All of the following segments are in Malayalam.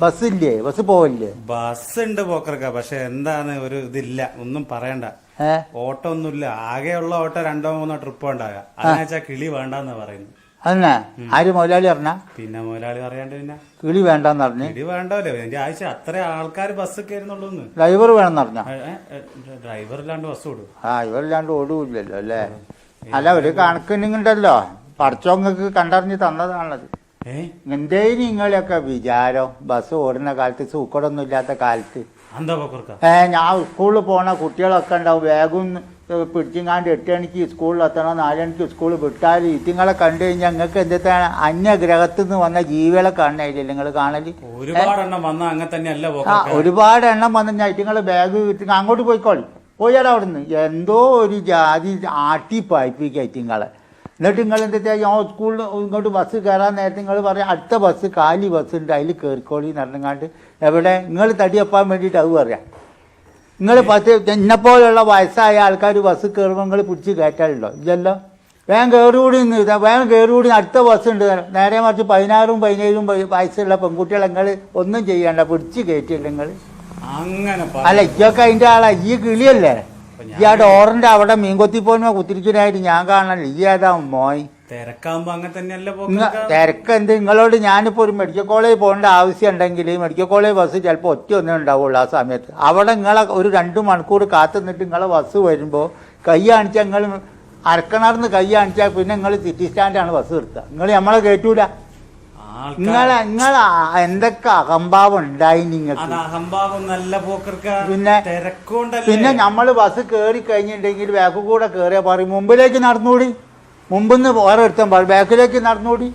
ബസ്സില്ലേ? ബസ് പോവില്ലേ? ബസ് ഉണ്ട് പോക്കർക്ക, പക്ഷെ എന്താണ് ഒരു ഇതില്ല, ഒന്നും പറയണ്ട. ഓട്ടോ ഒന്നുമില്ല, ആകെയുള്ള ഓട്ടോ 2-3 ട്രിപ്പ് ഉണ്ടാകാം. അതിനാച്ചാ കിളി വേണ്ടെന്ന് പറയുന്നു. അതന്നെ ആര് മുതലാളി പറഞ്ഞ? പിന്നെ മുതലാളി പറയാണ്ട് പിന്നെ കിളി വേണ്ടെന്ന് പറഞ്ഞു. കിളി വേണ്ടല്ലോ, എന്റെ ആഴ്ച അത്ര ആൾക്കാർ ബസ് കയറുന്നുള്ളൂ. ഡ്രൈവർ വേണമെന്ന് പറഞ്ഞ? ഡ്രൈവർ ഇല്ലാണ്ട് ബസ് ഓടും? ഇവരില്ലാണ്ട് ഓടൂല്ലല്ലോ അല്ലേ? അല്ല, ഒരു കണക്കിനുണ്ടല്ലോ, പഠിച്ചോങ്ങൾക്ക് കണ്ടറിഞ്ഞ് തന്നതാണത്. എന്തേലും നിങ്ങളെയൊക്കെ വിചാരം ബസ് ഓടുന്ന കാലത്ത് സൂക്കടൊന്നും ഇല്ലാത്ത കാലത്ത് ഞാൻ സ്കൂളിൽ പോണ കുട്ടികളൊക്കെ ഉണ്ടാവും, വേഗം പിടിച്ചിങ്ങാണ്ട് 8 മണിക്ക് സ്കൂളിൽ എത്തണം, 4 മണിക്ക് സ്കൂളിൽ വിട്ടാൽ ഇത്തിങ്ങളെ കണ്ടു കഴിഞ്ഞാൽ നിങ്ങൾക്ക് എന്താണ് അന്യഗ്രഹത്തിൽ നിന്ന് വന്ന ജീവികളെ കാണണില്ലേ നിങ്ങൾ കാണല്? ഒരുപാട് എണ്ണം വന്നു ഞാൻ ഇത്തിങ്ങളെ ബാഗ് അങ്ങോട്ട് പോയിക്കോളി, പോയാൽ അവിടുന്ന് എന്തോ ഒരു ജാതി ആട്ടി പായിപ്പിക്കുക ഇത്തിങ്ങളെ. എന്നിട്ട് നിങ്ങൾ എന്താ ഞാൻ സ്കൂളിൽ ഇങ്ങോട്ട് ബസ് കയറാൻ നേരത്തെ നിങ്ങൾ പറയാം അടുത്ത ബസ് കാലി ബസ് ഉണ്ട്, അതിൽ കയറിക്കോളി നടന്നങ്ങാണ്ട്. എവിടെ നിങ്ങൾ തടിയപ്പാൻ വേണ്ടിയിട്ട് അത് പറയാം. നിങ്ങൾ എന്നെപ്പോലുള്ള വയസ്സായ ആൾക്കാർ ബസ് കയറുമ്പോൾ നിങ്ങൾ പിടിച്ച് കയറ്റാറുണ്ടോ? ഇല്ലല്ലോ. വേഗം കയറുകൂടി അടുത്ത ബസ് ഉണ്ട്. നേരെ മറിച്ച് 16ഉം 17ഉം വയസ്സുള്ള പെൺകുട്ടികളെ നിങ്ങൾ ഒന്നും ചെയ്യണ്ട, പിടിച്ച് കയറ്റില്ല നിങ്ങൾ. അല്ല, ഇതൊക്കെ അതിൻ്റെ ആളാ, ഈ കിളിയല്ലേ? ഈ ആ ഡോറിന്റെ അവിടെ മീൻകൊത്തി പോലുമോ കുത്തിരിക്കാനായിട്ട് ഞാൻ കാണാനില്ല. ഈ ഏതാ മോയ്? തിരക്കാകുമ്പോ അങ്ങനെ തന്നെയല്ലേ? തിരക്ക് എന്ത്? നിങ്ങളോട് ഞാനിപ്പോ ഒരു മെഡിക്കൽ കോളേജ് പോകേണ്ട ആവശ്യം ഉണ്ടെങ്കിൽ മെഡിക്കൽ കോളേജ് ബസ് ചിലപ്പോൾ ഒറ്റ ഒന്നേ ഉണ്ടാവുള്ളൂ ആ സമയത്ത്. അവിടെ നിങ്ങളെ ഒരു 2 മണിക്കൂർ കാത്തു നിന്നിട്ട് നിങ്ങളെ ബസ് വരുമ്പോൾ കൈ കാണിച്ചാൽ നിങ്ങൾ അരക്കണർന്ന് കൈ കാണിച്ചാൽ പിന്നെ നിങ്ങൾ സിറ്റി സ്റ്റാൻഡാണ് ബസ് നിർത്തുക. നിങ്ങൾ നമ്മളെ കയറ്റൂല. നിങ്ങളെ എന്തൊക്കെ അഹംഭാവം ഉണ്ടായി നിങ്ങൾക്ക്? പിന്നെ നമ്മള് ബസ് കയറി കഴിഞ്ഞിട്ടുണ്ടെങ്കിൽ ബാക്ക് കൂടെ കയറിയാ പറയും മുമ്പിലേക്ക് നടന്നുകൂടി, മുമ്പിന്ന് വേറെ ഒരുത്തൻ പറയും ബാക്കിലേക്ക് നടന്നുകൂടി.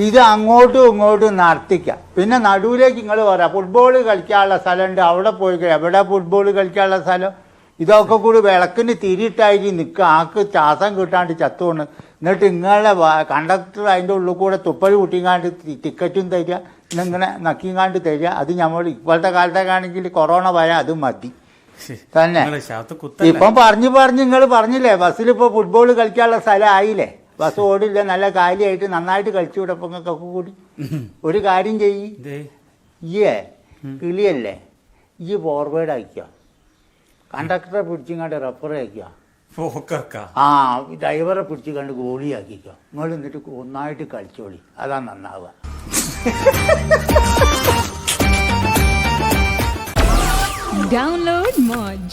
ഇത് അങ്ങോട്ടും ഇങ്ങോട്ടും നടത്തിക്കാം. പിന്നെ നടുവിലേക്ക് നിങ്ങൾ പറയാം ഫുട്ബോൾ കളിക്കാനുള്ള സ്ഥലമുണ്ട്, അവിടെ പോയി. എവിടെ ഫുട്ബോൾ കളിക്കാനുള്ള സ്ഥലം? ഇതൊക്കെ കൂടി വിളക്കിന് തിരിയിട്ടായിട്ട് നിൽക്കുക, ആൾക്ക് ശ്വാസം കിട്ടാണ്ട് ചത്തുകൊണ്ട്. എന്നിട്ട് നിങ്ങളെ കണ്ടക്ടർ അതിൻ്റെ ഉള്ളിൽ കൂടെ തുപ്പൽ കൂട്ടിങ്ങാണ്ട് ടിക്കറ്റും തരിക, ഇന്നിങ്ങനെ നക്കിങ്ങാണ്ട് തരിക. അത് നമ്മൾ ഇപ്പോഴത്തെ കാലത്തൊക്കെ ആണെങ്കിൽ കൊറോണ വരാൻ അത് മതി തന്നെ. ഇപ്പം പറഞ്ഞ് നിങ്ങൾ പറഞ്ഞില്ലേ ബസ്സിലിപ്പോൾ ഫുട്ബോൾ കളിക്കാനുള്ള സ്ഥലം ആയില്ലേ? ബസ് ഓടില്ല, നല്ല കാര്യമായിട്ട് നന്നായിട്ട് കളിച്ചു വിടപ്പൊക്കെ കൂടി. ഒരു കാര്യം ചെയ്യേ കിളിയല്ലേ, ഈ ഫോർവേഡ് അയക്കുക, കണ്ടക്ടറെ പിടിച്ചിങ്ങാണ്ട് റഫർ അയക്കുക, ഡ്രൈവറെ പിടിച്ച് കണ്ട് ഗോളിയാക്കിക്കോ. നിങ്ങൾ എന്നിട്ട് ഒന്നായിട്ട് കളിച്ചോളി, അതാ നന്നാവുക. Download Moj.